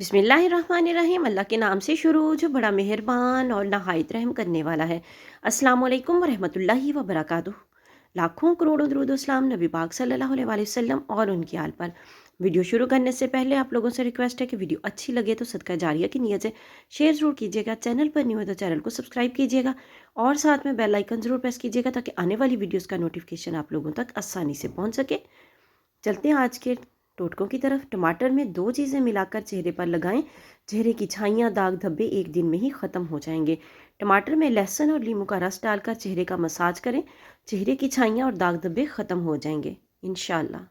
बिस्मिल्लाहिर्रहमानिर्रहीम। अल्लाह के नाम से शुरू जो बड़ा मेहरबान और नहायत रहम करने वाला है। अस्सलाम वालेकुम वरहमतुल्लाहि वबरकातुहू। लाखों करोड़ों दुरूद सलाम नबी पाक सल्लल्लाहु अलैहि वसल्लम और उनकी आल पर। वीडियो शुरू करने से पहले आप लोगों से रिक्वेस्ट है कि वीडियो अच्छी लगे तो सदका जारिया की नीयत से शेयर ज़रूर कीजिएगा। चैनल पर न्यू है तो चैनल को सब्सक्राइब कीजिएगा और साथ में बेल आइकन ज़रूर प्रेस कीजिएगा ताकि आने वाली वीडियोज़ का नोटिफिकेशन आप लोगों तक आसानी से पहुँच सके। चलते हैं आज के टोटकों की तरफ। टमाटर में दो चीज़ें मिलाकर चेहरे पर लगाएं। चेहरे की छाइयाँ दाग धब्बे एक दिन में ही ख़त्म हो जाएंगे। टमाटर में लहसुन और नींबू का रस डालकर चेहरे का मसाज करें। चेहरे की छाइयाँ और दाग धब्बे ख़त्म हो जाएंगे इंशाल्लाह।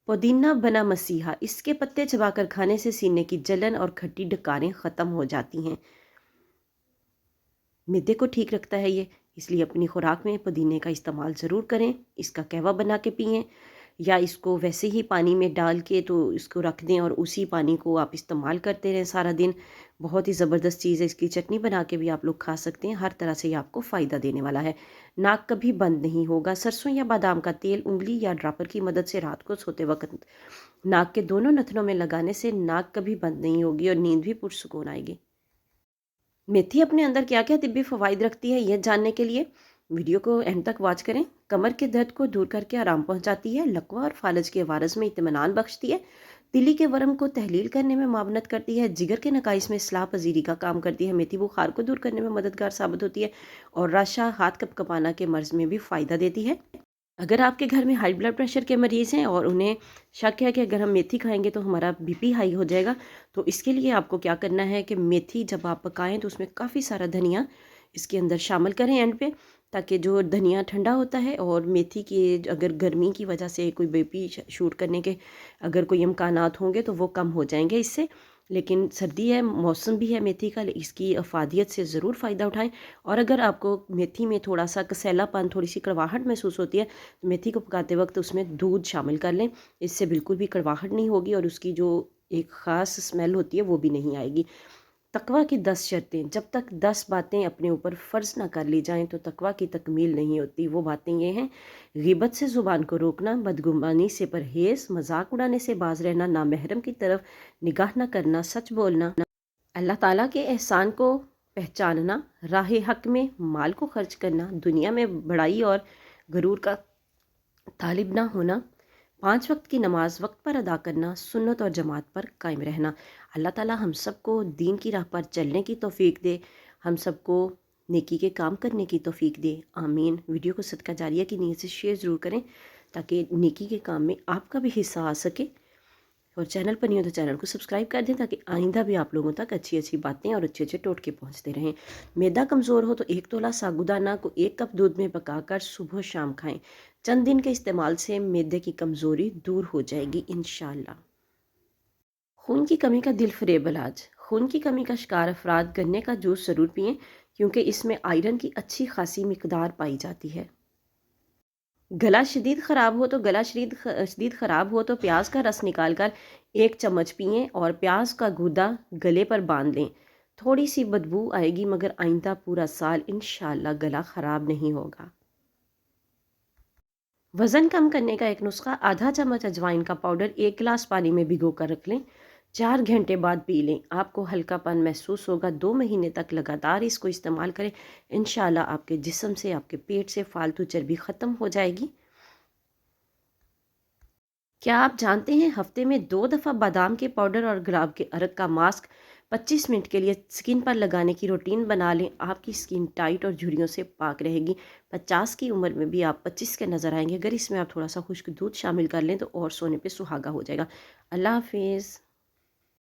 पुदीना बना मसीहा, इसके पत्ते चबाकर खाने से सीने की जलन और खट्टी डकारें ख़त्म हो जाती हैं। मिद्दे को ठीक रखता है ये, इसलिए अपनी खुराक में पुदीने का इस्तेमाल ज़रूर करें। इसका कहवा बना के पिएं या इसको वैसे ही पानी में डाल के तो इसको रख दें और उसी पानी को आप इस्तेमाल करते रहें सारा दिन। बहुत ही ज़बरदस्त चीज़ है। इसकी चटनी बना के भी आप लोग खा सकते हैं। हर तरह से ये आपको फ़ायदा देने वाला है। नाक कभी बंद नहीं होगा। सरसों या बादाम का तेल उंगली या ड्रापर की मदद से रात को सोते वक्त नाक के दोनों नथनों में लगाने से नाक कभी बंद नहीं होगी और नींद भी पुरसुकून आएगी। मेथी अपने अंदर क्या क्या तिब्बी फ़वाइद रखती है यह जानने के लिए वीडियो को एंड तक वॉच करें। कमर के दर्द को दूर करके आराम पहुंचाती है। लकवा और फालज के वारस में इत्मीनान बख्शती है। तिली के वर्म को तहलील करने में मावनत करती है। जिगर के नकाइस में इस्लाह पजीरी का काम करती है। मेथी बुखार को दूर करने में मददगार साबित होती है और रशा हाथ कपकपाना के मर्ज़ में भी फ़ायदा देती है। अगर आपके घर में हाई ब्लड प्रेशर के मरीज़ हैं और उन्हें शक है कि अगर हम मेथी खाएंगे तो हमारा बीपी हाई हो जाएगा, तो इसके लिए आपको क्या करना है कि मेथी जब आप पकाएं तो उसमें काफ़ी सारा धनिया इसके अंदर शामिल करें एंड पे, ताकि जो धनिया ठंडा होता है और मेथी की अगर गर्मी की वजह से कोई बीपी शूट करने के अगर कोई इम्कानात होंगे तो वो कम हो जाएंगे इससे। लेकिन सर्दी है, मौसम भी है मेथी का, इसकी अफादियत से ज़रूर फ़ायदा उठाएं। और अगर आपको मेथी में थोड़ा सा कसैलापन, थोड़ी सी कड़वाहट महसूस होती है तो मेथी को पकाते वक्त उसमें दूध शामिल कर लें। इससे बिल्कुल भी कड़वाहट नहीं होगी और उसकी जो एक ख़ास स्मेल होती है वो भी नहीं आएगी। तकवा की 10 शर्तें। जब तक 10 बातें अपने ऊपर फ़र्ज़ ना कर ली जाएं तो तकवा की तकमील नहीं होती। वो बातें ये हैं: ग़ीबत से ज़ुबान को रोकना, बदगुमानी से परहेज़, मजाक उड़ाने से बाज रहना, नामहरम की तरफ निगाह न करना, सच बोलना, अल्लाह ताला के एहसान को पहचानना, राह हक में माल को खर्च करना, दुनिया में बड़ाई और गरूर का तालिब ना होना, 5 वक्त की नमाज वक्त पर अदा करना, सुन्नत और जमात पर कायम रहना। अल्लाह ताला हम सबको दीन की राह पर चलने की तौफीक दे, हम सबको नेकी के काम करने की तौफीक दे, आमीन। वीडियो को सदका जारिया की नीयत से शेयर ज़रूर करें ताकि नेकी के काम में आपका भी हिस्सा आ सके। और चैनल पर नहीं हो तो चैनल को सब्सक्राइब कर दें ताकि आइंदा भी आप लोगों तक अच्छी अच्छी बातें और अच्छे अच्छे टोटके पहुंचते रहें। मैदा कमज़ोर हो तो 1 तोला साबूदाना को 1 कप दूध में पकाकर सुबह शाम खाएं। चंद दिन के इस्तेमाल से मैदे की कमज़ोरी दूर हो जाएगी इंशाल्लाह। खून की कमी का दिल फरेब इलाज। खून की कमी का शिकार अफराद गन्ने का जूस ज़रूर पिएं क्योंकि इसमें आयरन की अच्छी खासी मिकदार पाई जाती है। गला शदीद ख़राब हो तो प्याज का रस निकाल कर 1 चम्मच पिएं और प्याज का गूदा गले पर बांध लें। थोड़ी सी बदबू आएगी मगर आइंदा पूरा साल इंशाल्लाह गला ख़राब नहीं होगा। वज़न कम करने का एक नुस्खा: आधा चम्मच अजवाइन का पाउडर 1 गिलास पानी में भिगो कर रख लें। 4 घंटे बाद पी लें। आपको हल्कापन महसूस होगा। 2 महीने तक लगातार इसको इस्तेमाल करें। इंशाल्लाह आपके जिस्म से, आपके पेट से फालतू चर्बी ख़त्म हो जाएगी। क्या आप जानते हैं हफ्ते में 2 दफ़ा बादाम के पाउडर और गुलाब के अरक का मास्क 25 मिनट के लिए स्किन पर लगाने की रूटीन बना लें। आपकी स्किन टाइट और झुर्रियों से पाक रहेगी। 50 की उम्र में भी आप 25 के नज़र आएंगे। अगर इसमें आप थोड़ा सा खुश्क दूध शामिल कर लें तो और सोने पे सुहागा हो जाएगा। अल्लाह हाफिज़।